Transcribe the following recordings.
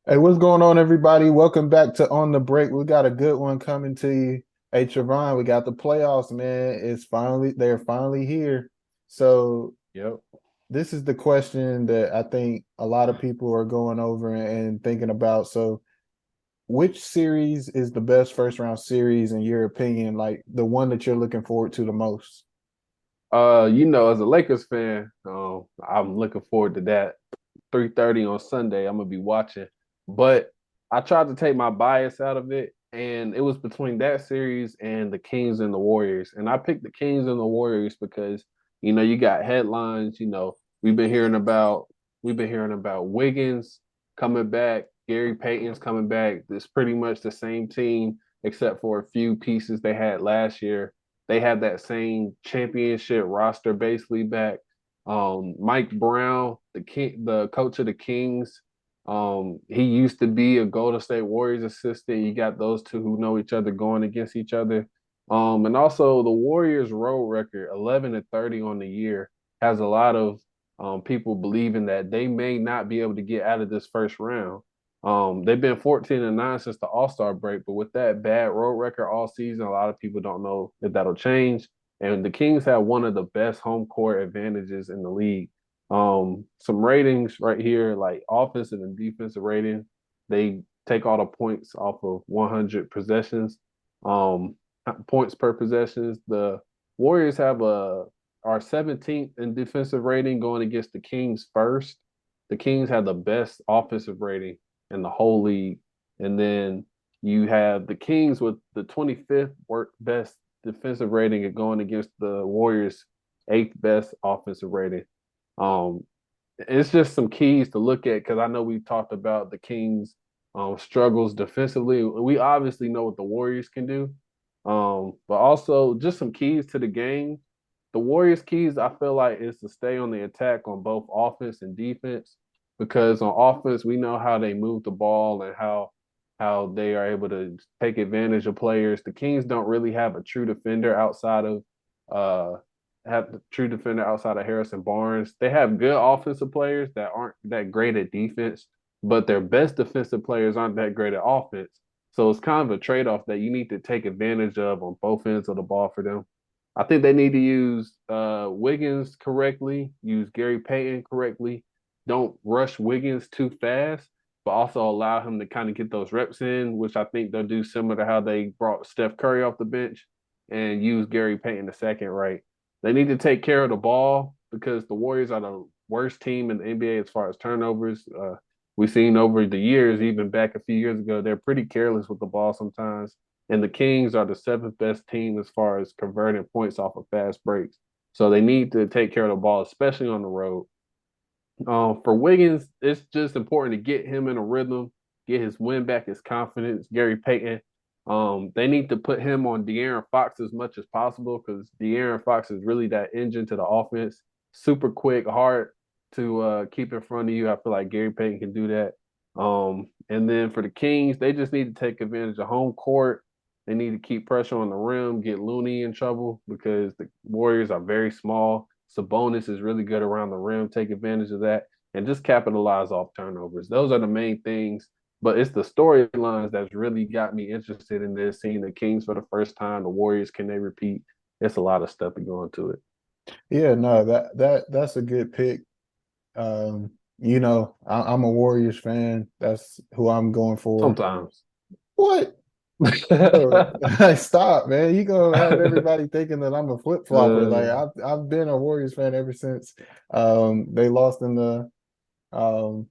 Hey, what's going on, everybody? Welcome back to On the Break. We got a good one coming to you. Hey, Trevon, we got the playoffs, man. They're finally here. So Yep. this is the question that I think a lot of people are going over and thinking about. So, which series is the best first round series in your opinion? Like the one that you're looking forward to the most? As a Lakers fan, I'm looking forward to that 3:30 on Sunday. I'm gonna be watching. But I tried to take my bias out of it, and it was between that series and the Kings and the Warriors. And I picked the Kings and the Warriors because, you got headlines, we've been hearing about we've been hearing about Wiggins coming back, Gary Payton's coming back. It's pretty much the same team except for a few pieces they had last year. They have that same championship roster basically back. Mike Brown, the coach of the Kings, he used to be a Golden State Warriors assistant. You got those two who know each other going against each other. And also the Warriors road record, 11-30 on the year, has a lot of people believing that they may not be able to get out of this first round. They've been 14-9 since the All-Star break, but with that bad road record all season, a lot of people don't know if that'll change. And the Kings have one of the best home court advantages in the league. Some ratings right here, like offensive and defensive rating, they take all the points off of 100 possessions. Um, Points per possessions. The Warriors have a are 17th in defensive rating going against the Kings first. The Kings have the best offensive rating in the whole league. And then you have the Kings with the 25th best defensive rating and going against the Warriors' eighth best offensive rating. Um, it's just some keys to look at because I know we talked about the Kings' struggles defensively. We obviously know what the Warriors can do, but also just some keys to the game. The Warriors' keys, I feel like, is to stay on the attack on both offense and defense because on offense we know how they move the ball and how they are able to take advantage of players. The Kings don't really have a true defender outside of uh have the true defender outside of Harrison Barnes. They have good offensive players that aren't that great at defense, but their best defensive players aren't that great at offense. So it's kind of a trade-off that you need to take advantage of on both ends of the ball for them. I think they need to use Wiggins correctly, use Gary Payton correctly. Don't rush Wiggins too fast, but also allow him to kind of get those reps in, which I think they'll do similar to how they brought Steph Curry off the bench and use Gary Payton the second, right? They need to take care of the ball because the Warriors are the worst team in the NBA as far as turnovers. We've seen over the years, even back a few years ago, they're pretty careless with the ball sometimes. And the Kings are the seventh best team as far as converting points off of fast breaks. So they need to take care of the ball, especially on the road. For Wiggins, it's just important to get him in a rhythm, get his win back, his confidence. Gary Payton, they need to put him on De'Aaron Fox as much as possible because De'Aaron Fox is really that engine to the offense. Super quick, hard to keep in front of you. I feel like Gary Payton can do that. And then for the Kings, they just need to take advantage of home court. They need to keep pressure on the rim, get Looney in trouble because the Warriors are very small. Sabonis is really good around the rim. Take advantage of that and just capitalize off turnovers. Those are the main things. But it's the storylines that's really got me interested in this. Seeing the Kings for the first time, the Warriors, can they repeat? It's a lot of stuff to go into it. Yeah, no, that's a good pick. I'm a Warriors fan. That's who I'm going for. Sometimes. What? Bro, stop, man. You gonna have everybody thinking that I'm a flip flopper. Like uh, I've been a Warriors fan ever since they lost in um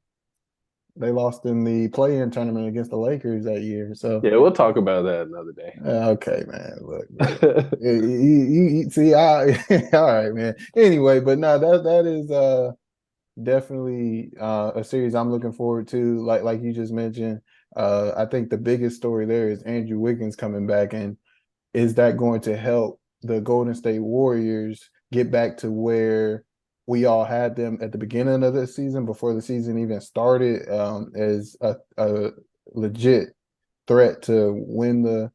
the play-in tournament against the Lakers that year. So yeah, we'll talk about that another day. okay, man. Look, bro. You see, all right, man. Anyway, but no, that is definitely a series I'm looking forward to. Like you just mentioned, I think the biggest story there is Andrew Wiggins coming back, and is that going to help the Golden State Warriors get back to where we all had them at the beginning of the season before the season even started, as a legit threat to win the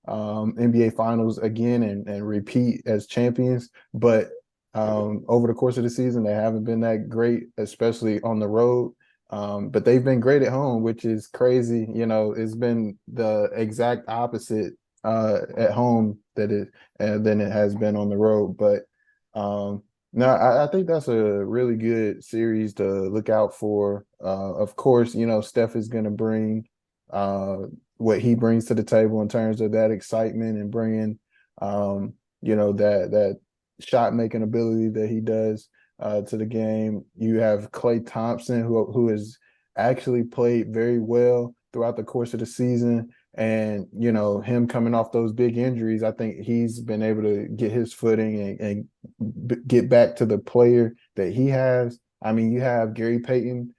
NBA Finals again and repeat as champions. But over the course of the season, they haven't been that great, especially on the road. But they've been great at home, which is crazy. You know, it's been the exact opposite at home than it has been on the road. But no, I think that's a really good series to look out for. Of course, you know, Steph is going to bring uh, what he brings to the table in terms of that excitement and bringing, you know, that shot making ability that he does to the game. You have Klay Thompson, who has actually played very well throughout the course of the season. And, you know, him coming off those big injuries, I think he's been able to get his footing and get back to the player that he has. I mean, you have um, Gary Payton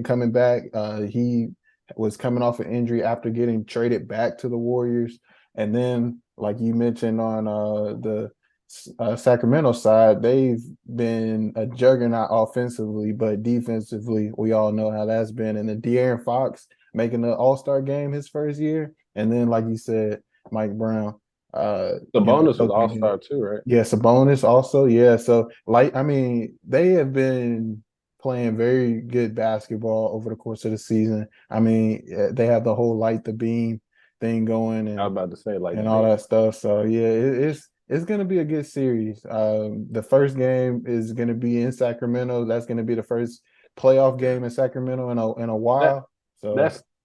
coming back. He was coming off an injury after getting traded back to the Warriors. And then, like you mentioned on the Sacramento side, they've been a juggernaut offensively, but defensively, we all know how that's been. And then De'Aaron Fox making the All-Star game his first year. And then, like you said, Mike Brown, The you know, bonus was All Jokic. Star too, right? Yeah, Sabonis also. Yeah. So, like, I mean, they have been playing very good basketball over the course of the season. I mean, they have the whole light the beam thing going I was about to say like the and all beam. that stuff. So yeah, it's going to be a good series. The first game is going to be in Sacramento. That's going to be the first playoff game in Sacramento in a That while. So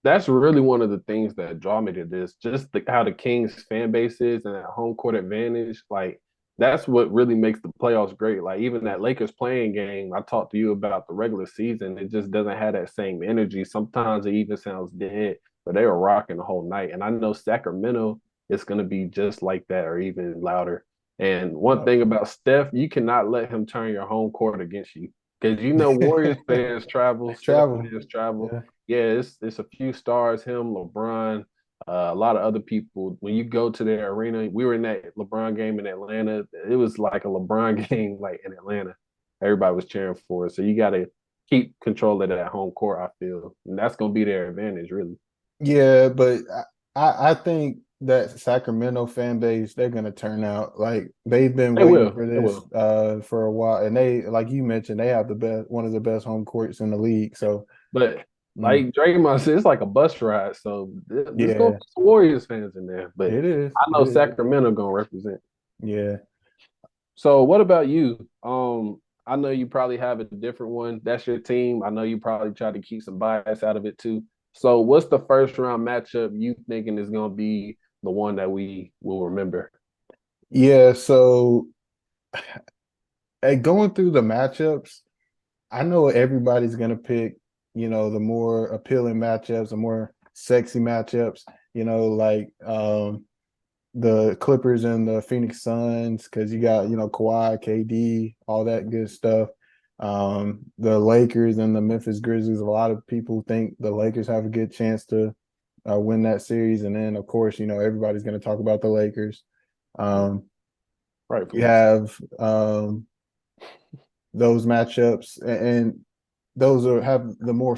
that's really one of the things that draw me to this. Just how the Kings fan base is and that home court advantage. Like that's what really makes the playoffs great. Like even that Lakers playing game, I talked to you about the regular season. It just doesn't have that same energy. Sometimes it even sounds dead, but they were rocking the whole night. And I know Sacramento is going to be just like that or even louder. And one yeah. thing about Steph, you cannot let him turn your home court against you. Because you know Warriors fans travel, Steph Travel. fans travel. Yeah. Yeah, it's a few stars, him, LeBron, a lot of other people. When you go to their arena, we were in that LeBron game in Atlanta. It was like a LeBron game, like in Atlanta. Everybody was cheering for it. So you got to keep control of that home court. I feel, and that's gonna be their advantage, really. Yeah, but I think that Sacramento fan base, they're gonna turn out. Like they've been They waiting will. for They this will. for a while. And they, like you mentioned, they have the best one of the best home courts in the league. So But mm, like Draymond said, it's like a bus ride. So there's gonna yeah, be some Warriors fans in there. But it is. I It know is. Sacramento gonna represent. Yeah. So what about you? I know you probably have a different one. That's your team. I know you probably try to keep some bias out of it too. So what's the first round matchup you thinking is gonna be the one that we will remember? Yeah, so going through the matchups, I know everybody's gonna pick, you know, the more appealing matchups, the more sexy matchups, you know, like the Clippers and the Phoenix Suns, because you got, you know, Kawhi, KD, all that good stuff. The Lakers and the Memphis Grizzlies. A lot of people think the Lakers have a good chance to win that series, and then of course, you know, everybody's going to talk about the Lakers. Um, you Rightfully so. have those matchups, and those are have the more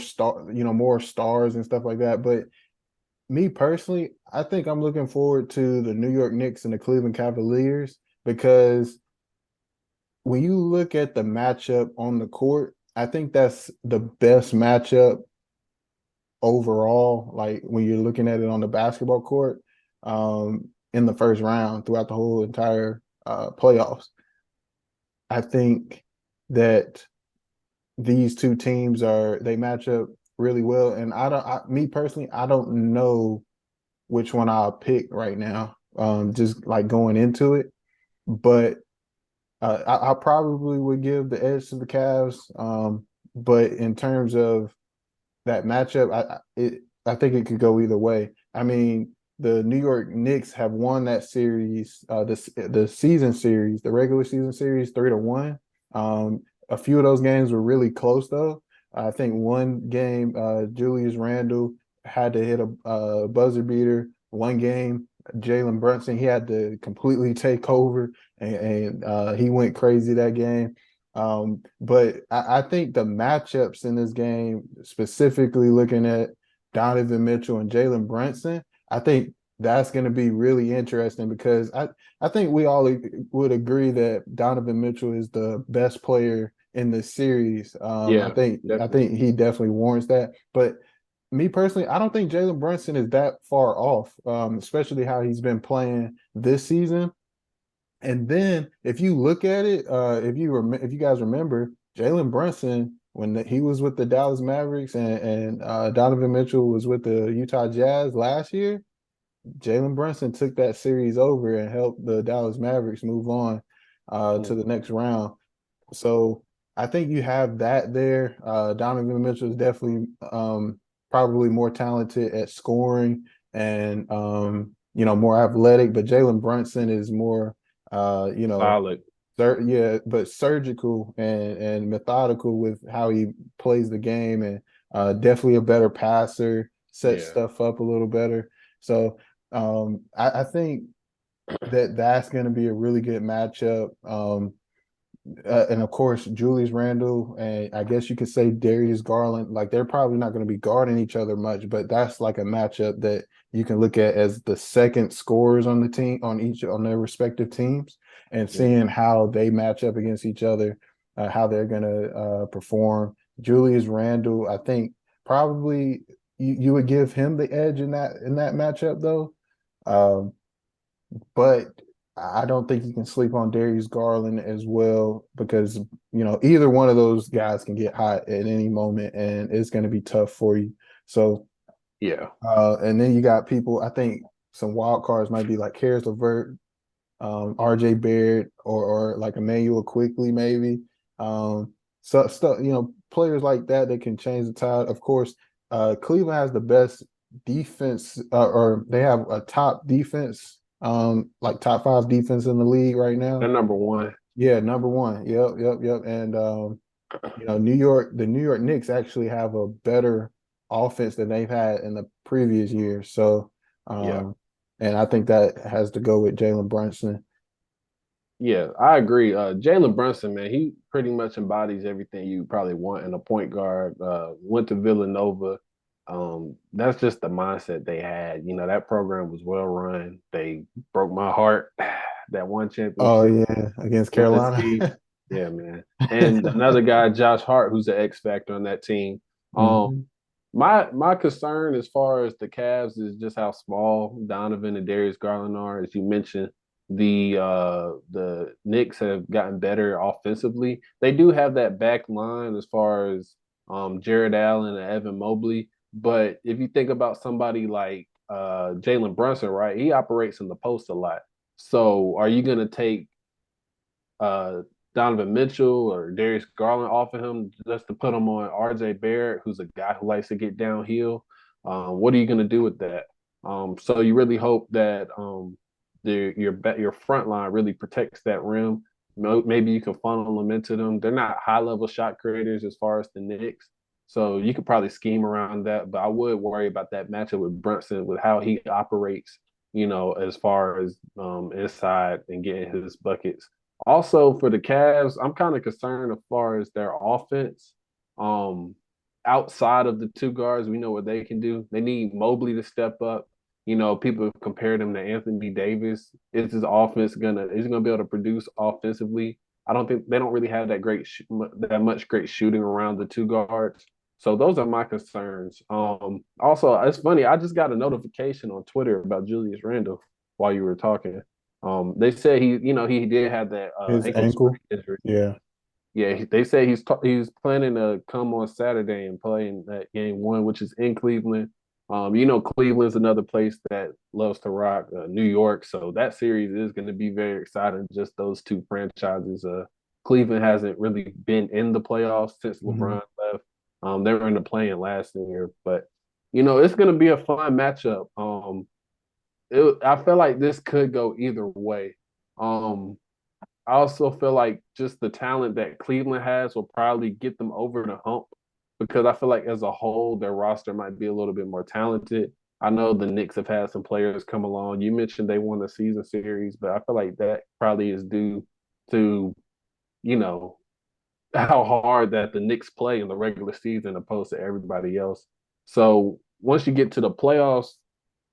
more stars and stuff like that. But me personally, I think I'm looking forward to the New York Knicks and the Cleveland Cavaliers because when you look at the matchup on the court, I think that's the best matchup overall. Like when you're looking at it on the basketball court, in the first round throughout the whole entire playoffs, I think that these two teams they match up really well. And me personally, I don't know which one I'll pick right now. Just like going into it, but I probably would give the edge to the Cavs. But in terms of that matchup, I think it could go either way. I mean, the New York Knicks have won that series, the season series, the regular season series, 3-1. A few of those games were really close though. I think one game, Julius Randle had to hit a buzzer beater. One game, Jalen Brunson, he had to completely take over, and he went crazy that game. But I think the matchups in this game, specifically looking at Donovan Mitchell and Jalen Brunson, I think that's going to be really interesting because I think we all would agree that Donovan Mitchell is the best player in the series. I Yeah, think I definitely. think he definitely warrants that. But me personally, I don't think Jalen Brunson is that far off, especially how he's been playing this season. And then if you look at it, if you guys remember, Jalen Brunson when he was with the Dallas Mavericks and Donovan Mitchell was with the Utah Jazz last year, Jalen Brunson took that series over and helped the Dallas Mavericks move on to Mm. the next round. So I think you have that there. Donovan Mitchell is definitely probably more talented at scoring and more athletic, but Jalen Brunson is more uh, you know, Solid. yeah, but surgical and methodical with how he plays the game and definitely a better passer, sets Yeah. stuff up a little better. So I think that's going to be a really good matchup. And of course, Julius Randle and I guess you could say Darius Garland, like they're probably not going to be guarding each other much, but that's like a matchup that you can look at as the second scorers on the team on their respective teams and Yeah. seeing how they match up against each other, how they're going to perform. Julius Randle, I think probably you would give him the edge in that matchup though. Um, but I don't think you can sleep on Darius Garland as well because either one of those guys can get hot at any moment and it's going to be tough for you. So Yeah. and then you got people. I think some wild cards might be like Karis LeVert, RJ Barrett, or like Emmanuel Quickly maybe. So stuff players like that can change the tide. Of course, Cleveland has the best defense, or they have a top defense, like top five defense in the league right They're now. number one. Yeah, number one. Yep, yep, yep. And the New York Knicks actually have a better offense than they've had in the previous years. So, Yeah. and I think that has to go with Jalen Brunson. Yeah, I agree. Jalen Brunson, man, he pretty much embodies everything you probably want in a point guard. Went to Villanova. That's just the mindset they had. You know, that program was well run. They broke my heart that one Oh championship. yeah, against Tennessee. Carolina. Yeah, man. And another guy, Josh Hart, who's an X factor on that team. Um, Mhm. my concern as far as the Cavs is just how small Donovan and Darius Garland are. As you mentioned, the Knicks have gotten better offensively. They do have that back line as far as Jared Allen and Evan Mobley. But if you think about somebody like Jalen Brunson, right? He operates in the post a lot. So are you gonna take uh, Donovan Mitchell or Darius Garland off of him just to put him on RJ Barrett, who's a guy who likes to get downhill? What are you going to do with that? So you really hope that your front line really protects that rim. Maybe you can funnel them into them. They're not high level shot creators as far as the Knicks, so you could probably scheme around that. But I would worry about that matchup with Brunson with how he operates. As far as inside and getting his buckets. Also for the Cavs, I'm kind of concerned as far as their offense. Um, Outside of the two guards, we know what they can do. They need Mobley to step up. People have compared him to Anthony Davis. Is his offense is he gonna be able to produce offensively? I don't think they don't really have that much great shooting around the two guards. So those are my concerns. Also, it's funny. I just got a notification on Twitter about Julius Randle while you were talking. They said he did have that His ankle sprain ankle. injury. Yeah. Yeah, they say he's planning to come on Saturday and play in that game one, which is in Cleveland. Cleveland's another place that loves to rock. New York, so that series is going to be very exciting. Just those two franchises. Cleveland hasn't really been in the playoffs since Mhm. LeBron left. They were in the play-in last year, but it's going to be a fun matchup. I feel like this could go either way. Um, I also feel like just the talent that Cleveland has will probably get them over the hump because I feel like as a whole, their roster might be a little bit more talented. I know the Knicks have had some players come along. You mentioned they won the season series, but I feel like that probably is due to, you know, how hard that the Knicks play in the regular season opposed to everybody else. So once you get to the playoffs,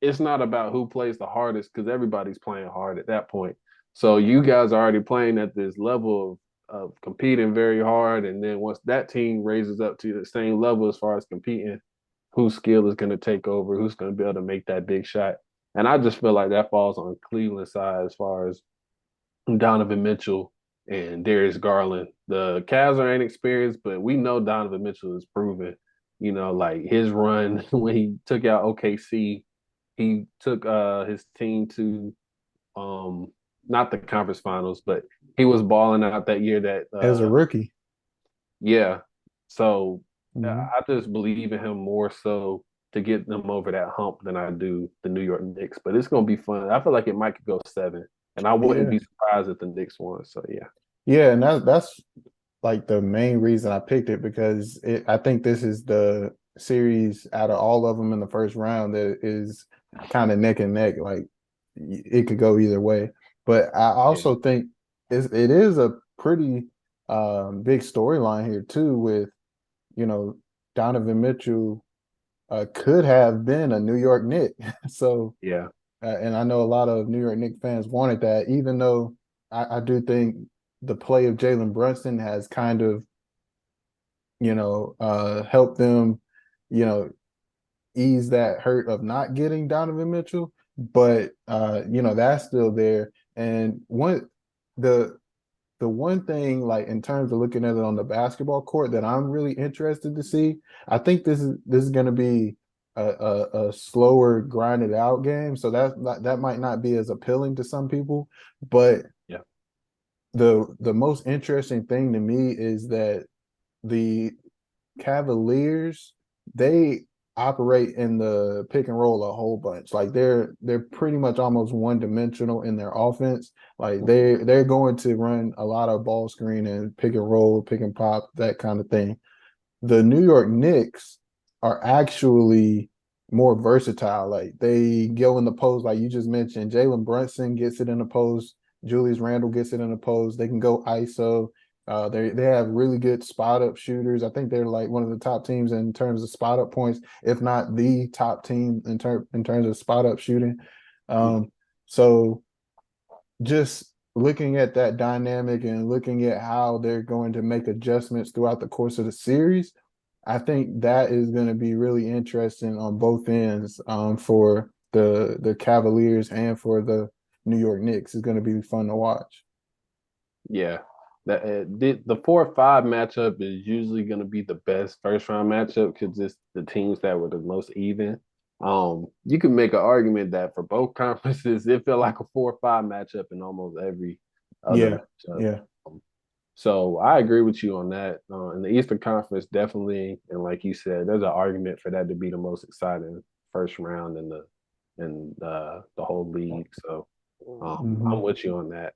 it's not about who plays the hardest because everybody's playing hard at that point. So you guys are already playing at this level of competing very hard, and then once that team raises up to the same level as far as competing, whose skill is going to take over, who's going to be able to make that big shot. And I just feel like that falls on Cleveland's side as far as Donovan Mitchell and Darius Garland. The Cavs are inexperienced, but we know Donovan Mitchell is proven. You know, like his run when he took out OKC, he took his team to um not the conference finals, but he was balling out that year that as a rookie. yeah. So Mhm. I just believe in him more so to get them over that hump than I do the New York Knicks. But it's gonna be fun. I feel like it might go 7, and I wouldn't Yeah. be surprised if the Knicks won. So yeah, Yeah, and that's like the main reason I picked it because I think this is the series out of all of them in the first round that is kind of neck and neck. Like it could go either way. But I yeah, also think it is a pretty big storyline here too with, you know, Donovan Mitchell could have been a New York Knick. So yeah, and I know a lot of New York Knicks fans wanted that, even though I do think the play of Jalen Brunson has kind of, helped them, you know, ease that hurt of not getting Donovan Mitchell. But that's still there. And the the one thing, like in terms of looking at it on the basketball court, that I'm really interested to see, I think this is going to be a slower, grinded out game. So that might not be as appealing to some people. But yeah, the most interesting thing to me is that the Cavaliers, they operate in the pick and roll a whole bunch. Like they're pretty much almost one dimensional in their offense. Like mhm, they're going to run a lot of ball screen and pick and roll, pick and pop, that kind of thing. The New York Knicks are actually more versatile. Like they go in the post, like you just mentioned. Jalen Brunson gets it in the post. Julius Randle gets it in the post. They can go ISO. They have really good spot up shooters. I think they're like one of the top teams in terms of spot up points, if not the top team in terms of spot up shooting. mhm. Um, so just looking at that dynamic and looking at how they're going to make adjustments throughout the course of the series, I think that is going to be really interesting on both ends, for the Cavaliers and for the New York Knicks. It's going to be fun to watch. Yeah. That the 4-5 matchup is usually going to be the best first round matchup because it's the teams that were the most even. You can make an argument that for both conferences, it felt like a 4-5 matchup in almost every other Yeah, matchup. yeah. Um, so I agree with you on that. In the Eastern Conference, definitely, and like you said, there's an argument for that to be the most exciting first round in the whole league. So I'm Hmm. with you on that.